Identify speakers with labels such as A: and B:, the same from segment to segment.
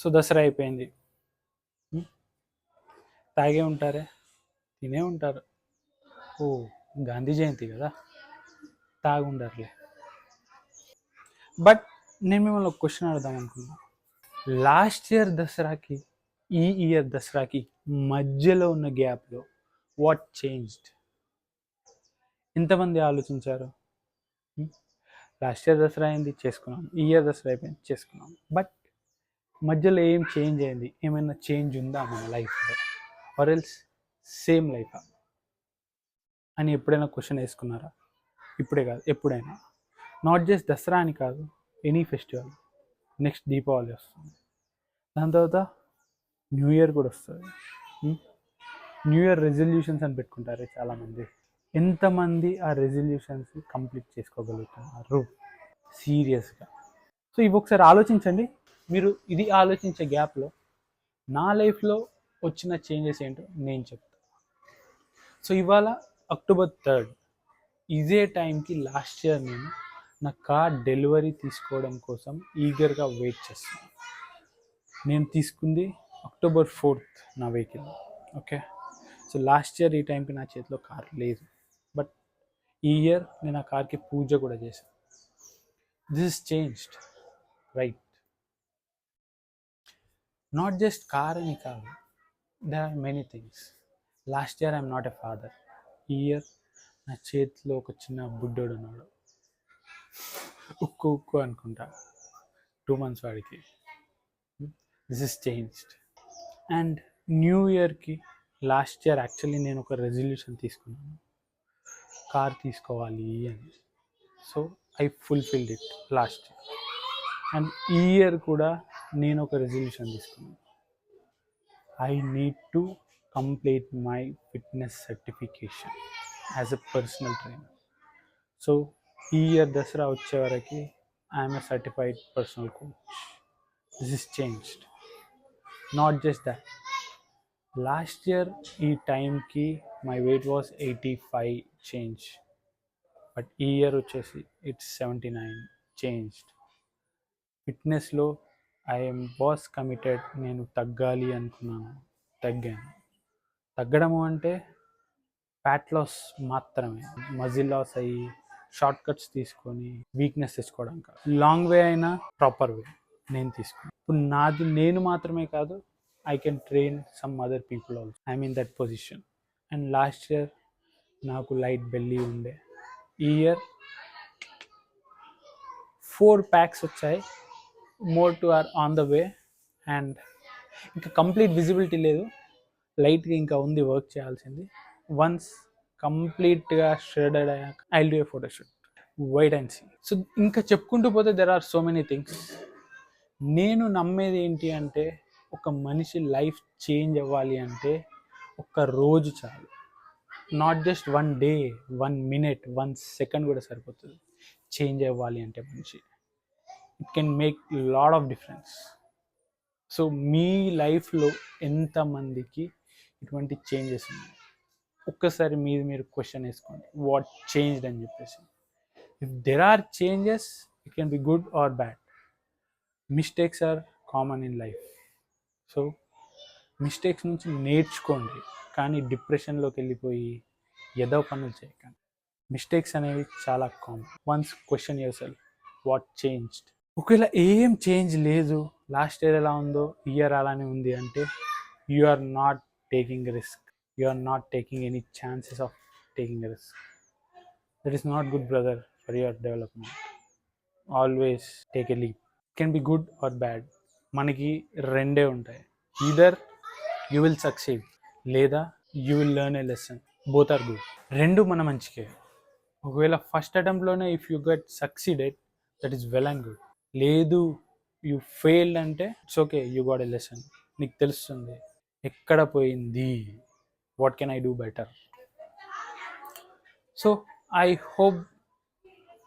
A: So Dasara అయిపోయింది. తాగే ఉంటారే, తినే ఉంటారు. ఓ గాంధీ జయంతి కదా, తాగి ఉండరులే. బట్ నేను మిమ్మల్ని ఒక క్వశ్చన్ అడుగుదాం అనుకున్నా. లాస్ట్ ఇయర్ దసరాకి ఈ ఇయర్ దసరాకి మధ్యలో ఉన్న గ్యాప్లో వాట్ చేంజ్డ్? ఎంతమంది ఆలోచించారు? లాస్ట్ ఇయర్ దసరా అయింది, చేసుకున్నాం. ఈ ఇయర్ దసరా అయిపోయింది, చేసుకున్నాం. బట్ మధ్యలో ఏం చేంజ్ అయింది? ఏమైనా చేంజ్ ఉందా మన లైఫ్లో? ఆర్ ఎల్స్ సేమ్ లైఫా అని ఎప్పుడైనా క్వశ్చన్ వేసుకున్నారా? ఇప్పుడే కాదు, ఎప్పుడైనా. నాట్ జస్ట్ దసరా అని కాదు, ఎనీ ఫెస్టివల్. నెక్స్ట్ దీపావళి వస్తుంది, దాని తర్వాత న్యూ ఇయర్ కూడా వస్తుంది. న్యూ ఇయర్ రెజల్యూషన్స్ అని పెట్టుకుంటారు చాలామంది. ఎంతమంది ఆ రెజల్యూషన్స్ కంప్లీట్ చేసుకోగలుగుతున్నారు సీరియస్గా? సో ఇవి ఒకసారి ఆలోచించండి. మీరు ఇది ఆలోచించే గ్యాప్లో నా లైఫ్లో వచ్చిన చేంజెస్ ఏంటో నేను చెప్తాను. సో ఇవాళ అక్టోబర్ 3rd, ఇదే టైంకి లాస్ట్ ఇయర్ నేను నా కార్ డెలివరీ తీసుకోవడం కోసం ఈగర్గా వెయిట్ చేస్తున్నాను. నేను తీసుకుంది అక్టోబర్ 4th నా vehicle. Okay, so last year ఈ టైంకి నా చేతిలో కార్ లేదు. బట్ ఈ ఇయర్ నేను ఆ కార్కి పూజ కూడా చేశాను. This is changed, right? Not just car అని కాదు, there are many things. Last year I'm not a father. ఈ ఇయర్ నా చేతిలో ఒక చిన్న బుడ్డోడు ఉన్నాడు. ఉక్కు అనుకుంటా, 2 months వాడికి. This is changed. And new ఇయర్కి లాస్ట్ ఇయర్ యాక్చువల్లీ నేను ఒక రెజల్యూషన్ తీసుకున్నాను, కార్ తీసుకోవాలి అని. So I fulfilled it last year. And ఈ ఇయర్ కూడా నేను ఒక రెజల్యూషన్ తీసుకున్నాను. I need to complete my fitness certification as a personal trainer. So ఈ ఇయర్ దసరా వచ్చే వరకు I'm a certified personal coach. This is changed. Not just that, last year ఈ టైంకి my weight was 85 change. But ఈ year వచ్చేసి it's 79 changed. ఫిట్నెస్లో I'm was committed. నేను తగ్గాలి అనుకున్నాను, తగ్గాను. తగ్గడము అంటే ఫ్యాట్ లాస్ మాత్రమే, మజిల్ లాస్ అయ్యి షార్ట్ కట్స్ తీసుకొని వీక్నెస్ తెచ్చుకోవడం కాదు. లాంగ్ వే అయినా ప్రాపర్ వే నేను తీసుకున్నాను. ఇప్పుడు నాది నేను మాత్రమే కాదు, I can train some other people also. I'm in that position. And last year నాకు లైట్ బెల్లీ ఉండే. ఈ ఇయర్ 4 packs వచ్చాయి. More two are on the way. And ఇంకా కంప్లీట్ విజిబిలిటీ లేదు, లైట్గా ఇంకా ఉంది వర్క్ చేయాల్సింది. వన్స్ కంప్లీట్గా షెడెడ్ అయ్యాక I will do a photoshoot. Wait and see. So ఇంకా చెప్పుకుంటూ పోతే there are so many things. నేను నమ్మేది ఏంటి అంటే, ఒక మనిషి లైఫ్ చేంజ్ అవ్వాలి అంటే ఒక్క రోజు చాలు. Not just 1 day, 1 minute, 1 second కూడా సరిపోతుంది చేంజ్ అవ్వాలి అంటే మనిషి. It can make lot of difference. So మీ లైఫ్లో ఎంతమందికి ఇటువంటి చేంజెస్ ఉన్నాయి? ఒక్కసారి మీరు క్వశ్చన్ వేసుకోండి, వాట్ చేంజ్డ్ అని చెప్పేసి. If there are changes, it can be good or bad. Mistakes are common in life. So mistakes నుంచి నేర్చుకోండి, కానీ డిప్రెషన్లోకి వెళ్ళిపోయి ఏదో పనులు చేయకండి. మిస్టేక్స్ అనేవి చాలా common. Once question your self, what changed? ఒకవేళ ఏం చేంజ్ లేదు, లాస్ట్ ఇయర్ ఎలా ఉందో ఇయర్ అలానే ఉంది అంటే, you are not taking risk. You are not taking any chances of taking risk. That is not good brother for your development. Always take a leap. It can be good or bad. మనకి రెండే ఉంటాయి, either you will succeed లేదా you will learn a lesson. Both are good. రెండు మన మంచికే. ఒకవేళ first అటెంప్ట్లోనే if you get succeeded, that is well and good. లేదు యూ ఫెయిల్డ్ అంటే it's okay, you got a lesson. నీకు తెలుస్తుంది ఎక్కడ పోయింది, what can I do better. So I hope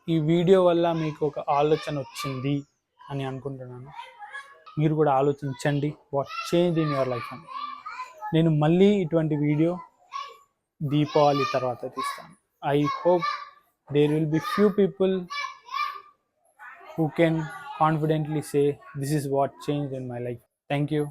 A: ఈ వీడియో వల్ల మీకు ఒక ఆలోచన వచ్చింది అని అనుకుంటున్నాను. మీరు కూడా ఆలోచించండి, what change in your life అని. నేను మళ్ళీ ఇటువంటి వీడియో దీపావళి తర్వాత తీస్తాను. I hope there will be few people who can confidently say, this is what changed in my life. Thank you.